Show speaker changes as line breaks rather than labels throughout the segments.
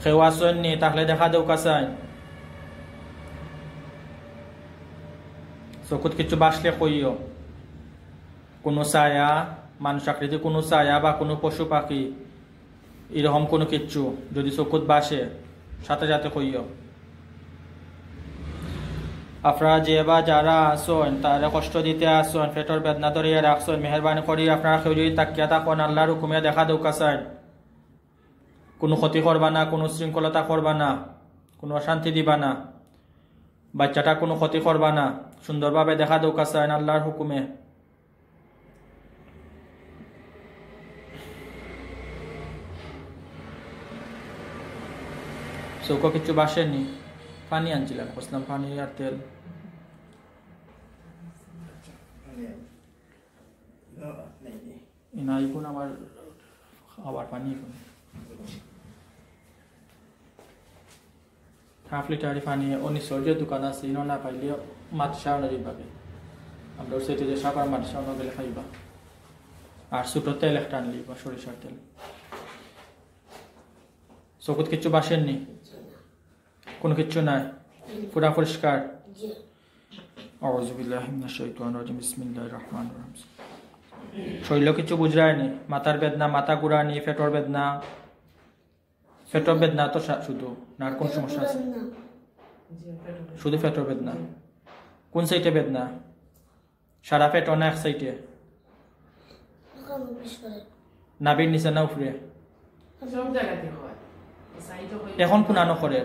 কেউ আসেননি তাহলে দেখা দেও কাছাই চকুত কিছু বাসলে কইও কোনো ছায়া মানুষ আকৃতি কোনো ছায়া বা কোনো পশু পাখি এরকম কোনো কিচ্ছু যদি চকুত বাসে সাথে সাথে কইও আপনারা যে বা যারা আসেন তারা কষ্ট দিতে আসেন পেটের বেদনা ধরিয়ে রাখছেন মেহরবানি করি আপনারা কেউ যদি তাকিয়া থাকেন আল্লাহর হুকুমে দেখা দেও কাছাই কোনো ক্ষতি করবা না কোনো শৃঙ্খলতা করবা না কোনো অশান্তি দিবা না বাচ্চাটা কোনো ক্ষতি করবা না সুন্দরভাবে দেখা দেও কাছাই আল্লাহর হুকুমে চৌকো কিছু বাসেনি পানি আনছিলাম বসলাম পানি আর তেল এখন আমার আবার পানি হাফ লিটার পানি অনিশ্চর্য দোকান আছে ইনো না পাইলে মাছ সাউনারি পাবে আমরা সেটি যে সাপার মাছ সাউনা গেলে খাইবা আর ছোটো তেল একটা আনলি বা সরিষার তেল চকুত কিচ্ছু বাসেননি কোনো কিচ্ছু নাই পুরা পরিষ্কার আউযু বিল্লাহি মিনাশ শাইতানির রাজিম বিসমিল্লাহির রহমানির রহিম শরীর কিছু বুঝরায়নি মাথার বেদনা মাথা ঘুরানি পেটের বেদনা তো শুধু না আর কোন সমস্যা আছে শুধু পেটের বেদনা কোন সাইডে বেদনা সারা পেট না এক সাইডে নাভির নিচে না উপরে এখন কোনানো করে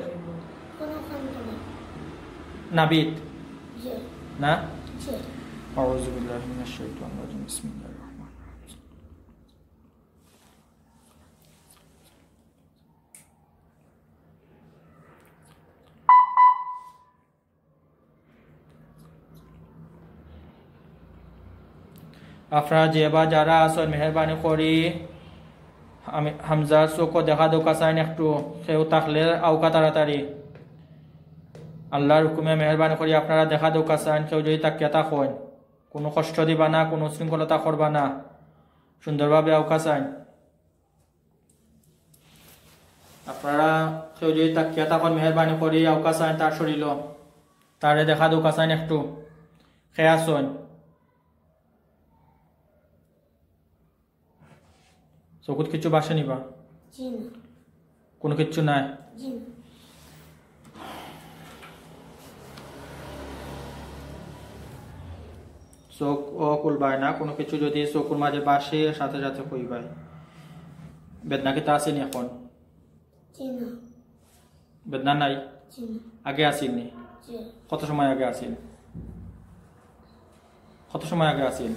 নাবিত না আউযু বিল্লাহি মিনাশ শাইতানির রাজিম বিসমিল্লাহির রহমানির রহিম আপনারা যে বা যারা আছেন মেহরবানি করি আমি হামজার চোখ দেখা দেও কাছাইন একটু কেউ থাকলে আউকা তাড়াতাড়ি আল্লাহর হুকুমে মেহরবানি করি আপনারা দেখা দেও কাছাইন কেউ যদি তাকিয়া থাকেন কোনো কষ্ট দিবা না কোনো শৃঙ্খলতা করবা না সুন্দরভাবে আউকা চাইন আপনারা কেউ যদি তাকিয়া থাকেন মেহরবানি করি আউকা চাইন তার শরীর তারে দেখা দেও কাছাইন একটু খেয়া শোন চকুত কিছু বাসে নিবা কোনো কিচ্ছু নাই চোখ ও খুলবাই না কোনো কিছু যদি চকুর মাঝে বাসে সাথে সাথে কইবাই বেদনা কি তা আসেনি এখন বেদনা নাই আগে আসেনি কত সময় আগে আসেন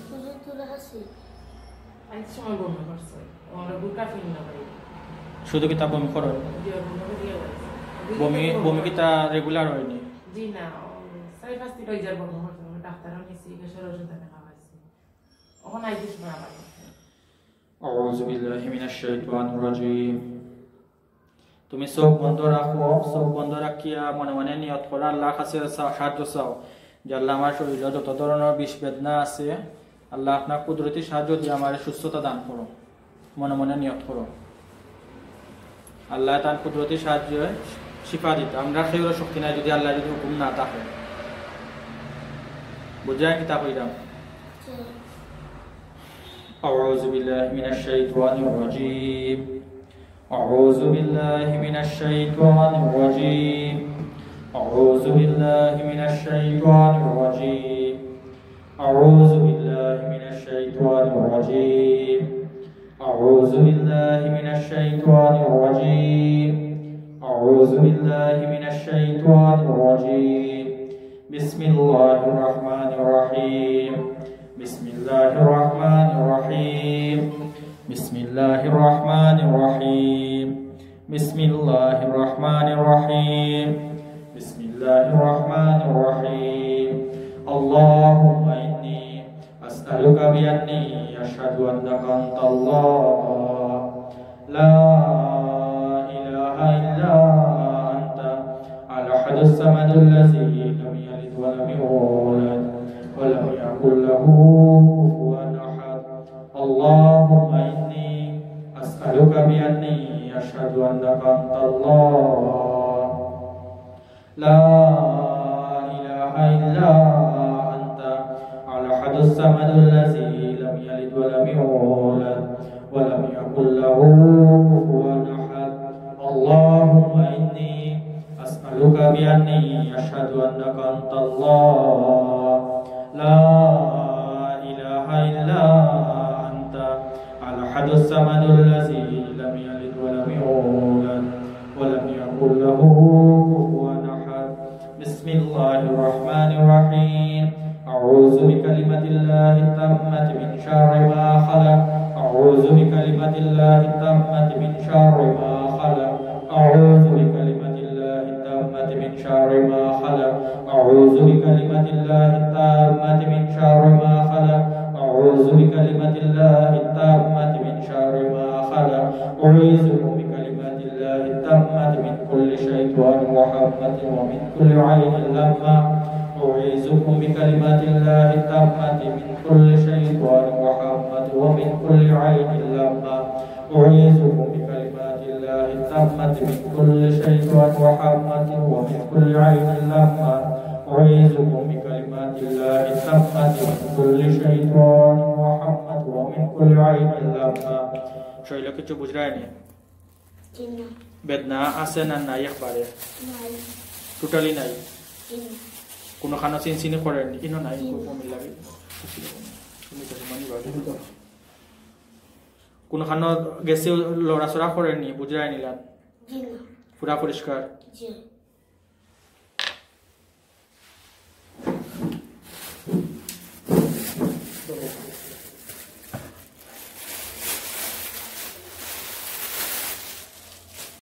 শুধু কি তা বমি করো বমি কি তা রেগুলার হয়নি আউযু বিল্লাহি মিনাশ শাইতানির রাজিম তুমি চোখ বন্ধ রাখো চোখ বন্ধ রাখিয়া মনে মনে নিয়ত করো আল্লাহর কাছে সাহায্য চাও যে আল্লাহ আমার শরীরে যত ধরনের বিষ বেদনা আছে আল্লাহ আপনার কুদরতি সাহায্য দিয়ে আমার সুস্থতা দান করো মনে মনে নিয়ত করো আল্লাহ তার কুদরতি সাহায্যে শিফা দিত আমরা সেই শক্তি নাই যদি আল্লাহ যদি হুকুম না থাকে বুঝায় কিতাব হইলাম আউযু বিল্লাহি মিনাশ শাইতানির রাজিম আউযু বিল্লাহি মিনাশ শাইতানির রাজিম আউযু বিল্লাহি মিনাশ শাইতানির রাজিম আউযু বিল্লাহি মিনাশ শাইতানির রাজিম আউযু বিল্লাহি মিনাশ শাইতানির রাজিম আউযু বিল্লাহি মিনাশ শাইতানির রাজিম বিসমিল্লাহির রহমানির রহিম বিসমিল্লাহির রহমানির রহিম বিসমিল্লাহির রহমানির রহিম বিসমিল্লাহির রহমানির রহিম বিসমিল্লাহির রহমানির রহিম আল্লাহুম্মা ইন্নী আসআলুকা বিআন্নী আশহাদু আন্নাকা আনতাল্লাহ লা ইলাহা ইল্লা আনতা আল আহাদুস সামাদুল্লাযী লাম ইয়ালিদ ওয়া lam yulad ওয়া lam ইয়াকুল লাহু কুফুওয়ান আহাদ আল্লাহুম্মা ইন্নী আসআলুকা বিআন্নী أشهد أنك أنت الله لا إله إلا أنت الأحد الصمد الذي لم يلد ولم يولد ولم يكن له كفوا أحد اللهم إني أسألك بأني أشهد أنك أنت الله لا إله إلا أنت الأحد الصمد الذي لم يلد ولم يولد ولم يكن له كفوا أحد بسم الله الرحمن الرحيم أعوذ بكلمة الله التامة من شر ما خلق أعوذ بكلمة الله التامة من شر ما خلق أعوذ بكلمة الله التامة من شر ما خلق أعوذ بكلمة الله التامة من شر ما خلق أعوذ بكلمة الله التامة من شر ما خلق أعيذكم بكلمات الله التامة من كل شيطان وحمة ومن كل عين لامة أعيذكم بكلمات الله التامة من كل شيطان وحمة ومن كل عين لامة أعيذكم بكلمات الله التامة من كل شيطان وحمة ومن كل عين لامة أعيذكم بكلمات الله التامة من كل شيطان وحمة ومن كل عين لامة شوية কিছু বুঝরায়নি বেদনা আছে না নাই একবারে টোটালি নাই কোনো খানা চিনচিনি করেননি কিনো নাই কমি লাগে কোনো খানা গেছে লড়াচড়া করেননি বুঝরাই নিলাম পুরা পরিষ্কার